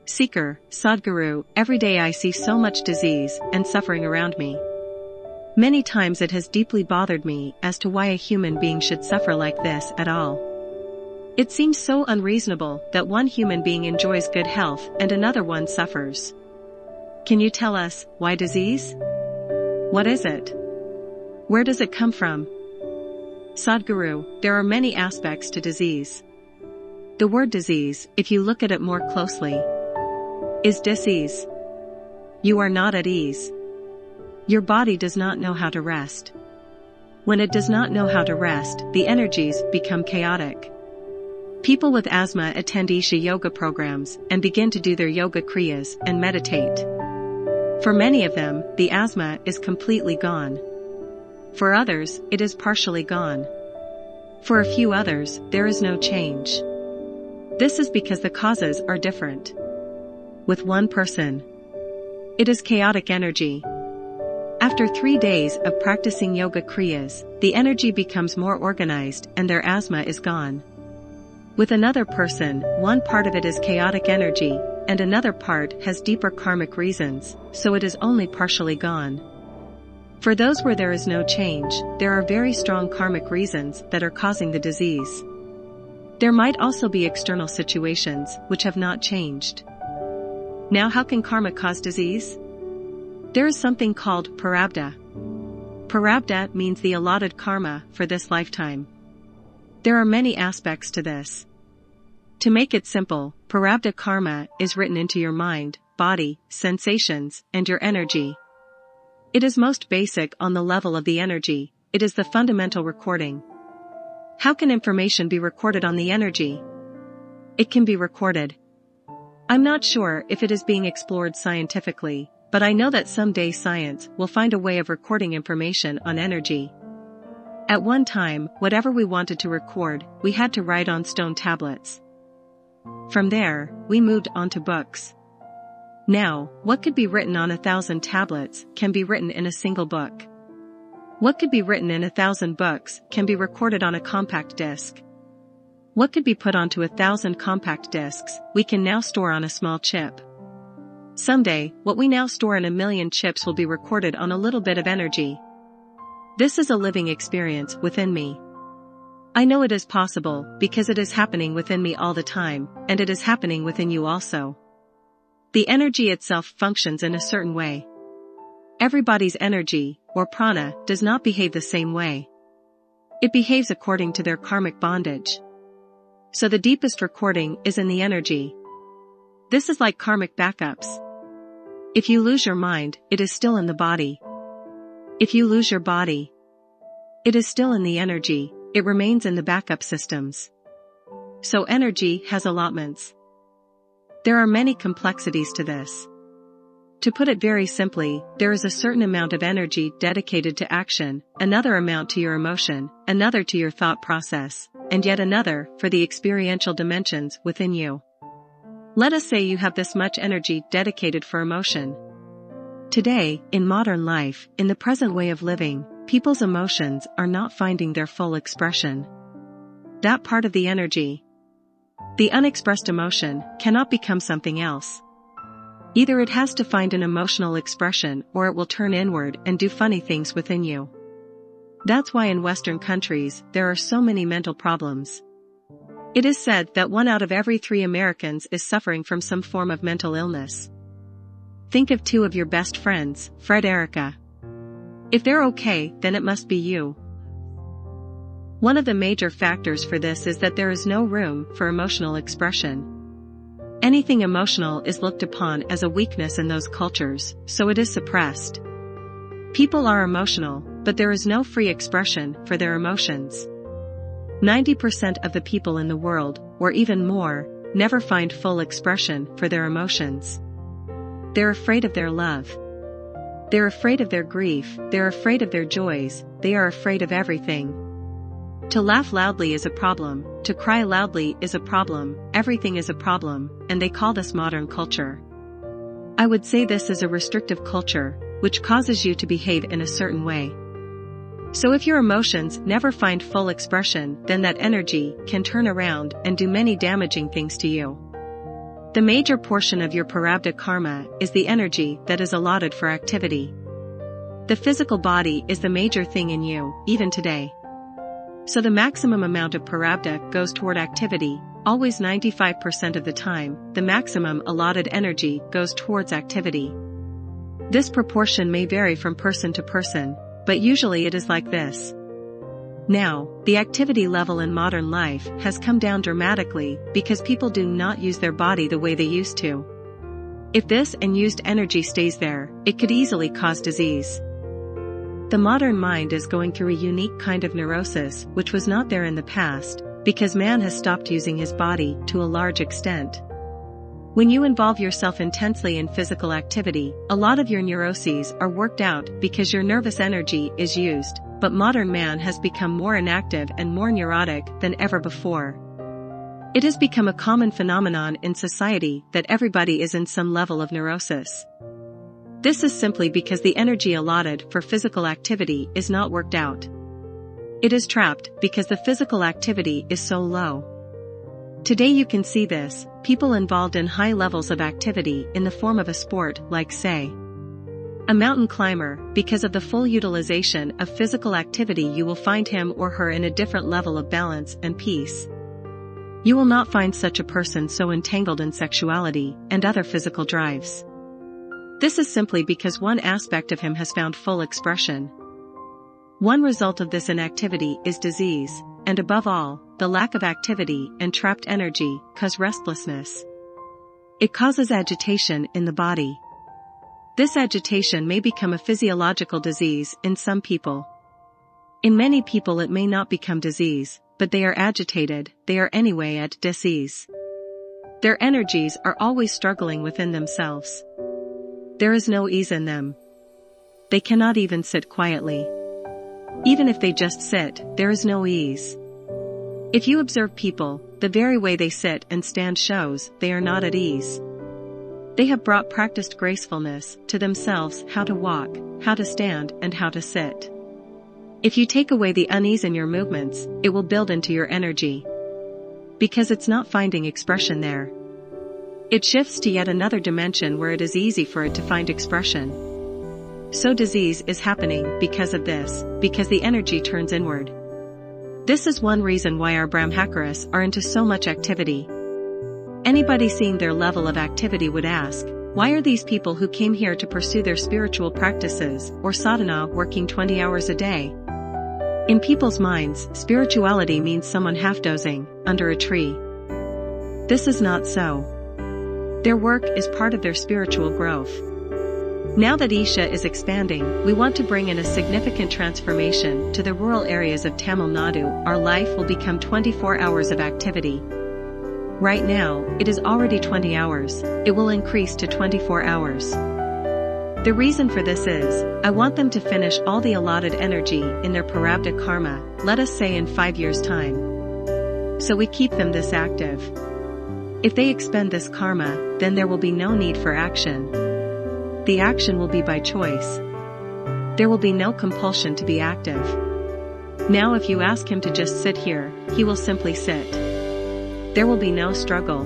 Seeker, Sadhguru, every day I see so much disease and suffering around me. Many times it has deeply bothered me as to why a human being should suffer like this at all. It seems so unreasonable that one human being enjoys good health and another one suffers. Can you tell us, why disease? What is it? Where does it come from? Sadhguru, there are many aspects to disease. The word disease, if you look at it more closely, is dis-ease. You are not at ease. Your body does not know how to rest. When it does not know how to rest, the energies become chaotic. People with asthma attend Isha Yoga programs and begin to do their yoga kriyas and meditate. For many of them, the asthma is completely gone. For others, it is partially gone. For a few others, there is no change. This is because the causes are different. With one person, it is chaotic energy. After 3 days of practicing yoga kriyas, the energy becomes more organized and their asthma is gone. With another person, one part of it is chaotic energy, and another part has deeper karmic reasons, so it is only partially gone. For those where there is no change, there are very strong karmic reasons that are causing the disease. There might also be external situations which have not changed. Now, how can karma cause disease? There is something called prarabdha. Prarabdha means the allotted karma for this lifetime. There are many aspects to this. To make it simple, prarabdha karma is written into your mind, body, sensations, and your energy. It is most basic on the level of the energy. It is the fundamental recording. How can information be recorded on the energy? It can be recorded. I'm not sure if it is being explored scientifically, but I know that someday science will find a way of recording information on energy. At one time, whatever we wanted to record, we had to write on stone tablets. From there, we moved on to books. Now, what could be written on 1,000 tablets can be written in a single book. What could be written in 1,000 books can be recorded on a compact disc. What could be put onto 1,000 compact discs, we can now store on a small chip. Someday, what we now store in 1,000,000 chips will be recorded on a little bit of energy. This is a living experience within me. I know it is possible because it is happening within me all the time, and it is happening within you also. The energy itself functions in a certain way. Everybody's energy, or prana, does not behave the same way. It behaves according to their karmic bondage. So the deepest recording is in the energy. This is like karmic backups. If you lose your mind, it is still in the body. If you lose your body, it is still in the energy, it remains in the backup systems. So energy has allotments. There are many complexities to this. To put it very simply, there is a certain amount of energy dedicated to action, another amount to your emotion, another to your thought process, and yet another for the experiential dimensions within you. Let us say you have this much energy dedicated for emotion. Today, in modern life, in the present way of living, people's emotions are not finding their full expression. That part of the energy, the unexpressed emotion, cannot become something else. Either it has to find an emotional expression or it will turn inward and do funny things within you. That's why in Western countries, there are so many mental problems. It is said that 1 out of every 3 Americans is suffering from some form of mental illness. Think of 2 of your best friends, Fred Erica. If they're okay, then it must be you. One of the major factors for this is that there is no room for emotional expression. Anything emotional is looked upon as a weakness in those cultures, so it is suppressed. People are emotional, but there is no free expression for their emotions. 90% of the people in the world, or even more, never find full expression for their emotions. They're afraid of their love. They're afraid of their grief, they're afraid of their joys, they are afraid of everything. To laugh loudly is a problem, to cry loudly is a problem, everything is a problem, and they call this modern culture. I would say this is a restrictive culture, which causes you to behave in a certain way. So if your emotions never find full expression, then that energy can turn around and do many damaging things to you. The major portion of your prarabdha karma is the energy that is allotted for activity. The physical body is the major thing in you, even today. So the maximum amount of prarabdha goes toward activity, always 95% of the time. The maximum allotted energy goes towards activity. This proportion may vary from person to person, but usually it is like this. Now, the activity level in modern life has come down dramatically because people do not use their body the way they used to. If this unused energy stays there, it could easily cause disease. The modern mind is going through a unique kind of neurosis which was not there in the past, because man has stopped using his body to a large extent. When you involve yourself intensely in physical activity, a lot of your neuroses are worked out because your nervous energy is used, but modern man has become more inactive and more neurotic than ever before. It has become a common phenomenon in society that everybody is in some level of neurosis. This is simply because the energy allotted for physical activity is not worked out. It is trapped because the physical activity is so low. Today you can see this, people involved in high levels of activity in the form of a sport like, say, a mountain climber. Because of the full utilization of physical activity, you will find him or her in a different level of balance and peace. You will not find such a person so entangled in sexuality and other physical drives. This is simply because one aspect of him has found full expression. One result of this inactivity is disease, and above all, the lack of activity and trapped energy cause restlessness. It causes agitation in the body. This agitation may become a physiological disease in some people. In many people it may not become disease, but they are agitated, they are anyway at dis-ease. Their energies are always struggling within themselves. There is no ease in them. They cannot even sit quietly. Even if they just sit, there is no ease. If you observe people, the very way they sit and stand shows they are not at ease. They have brought practiced gracefulness to themselves, how to walk, how to stand, and how to sit. If you take away the unease in your movements, it will build into your energy. Because it's not finding expression there. It shifts to yet another dimension where it is easy for it to find expression. So disease is happening because of this, because the energy turns inward. This is one reason why our Brahmacharis are into so much activity. Anybody seeing their level of activity would ask, why are these people who came here to pursue their spiritual practices or sadhana working 20 hours a day? In people's minds, spirituality means someone half-dozing under a tree. This is not so. Their work is part of their spiritual growth. Now that Isha is expanding, we want to bring in a significant transformation to the rural areas of Tamil Nadu. Our life will become 24 hours of activity. Right now, it is already 20 hours, it will increase to 24 hours. The reason for this is, I want them to finish all the allotted energy in their prarabdha karma, let us say in 5 years' time. So we keep them this active. If they expend this karma, then there will be no need for action. The action will be by choice. There will be no compulsion to be active. Now if you ask him to just sit here, he will simply sit. There will be no struggle.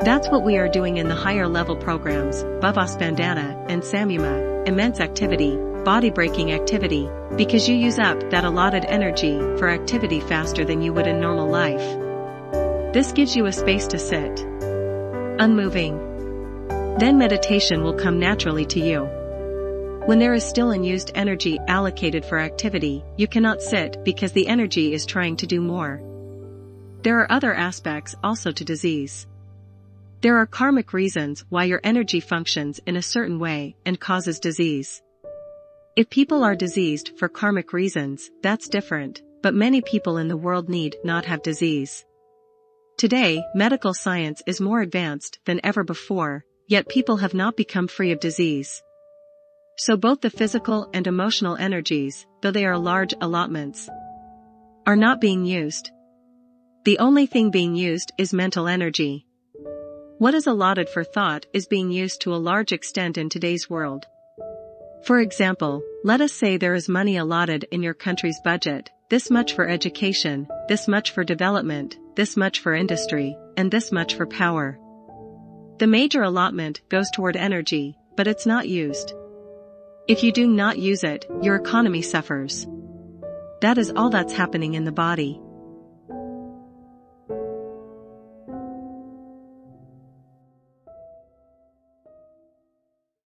That's what we are doing in the higher level programs, Bhavaspandana and Samyama, immense activity, body-breaking activity, because you use up that allotted energy for activity faster than you would in normal life. This gives you a space to sit, unmoving. Then meditation will come naturally to you. When there is still unused energy allocated for activity, you cannot sit because the energy is trying to do more. There are other aspects also to disease. There are karmic reasons why your energy functions in a certain way and causes disease. If people are diseased for karmic reasons, that's different, but many people in the world need not have disease. Today, medical science is more advanced than ever before, yet people have not become free of disease. So both the physical and emotional energies, though they are large allotments, are not being used. The only thing being used is mental energy. What is allotted for thought is being used to a large extent in today's world. For example, let us say there is money allotted in your country's budget, this much for education, this much for development, this much for industry, and this much for power. The major allotment goes toward energy, but it's not used. If you do not use it, your economy suffers. That is all that's happening in the body.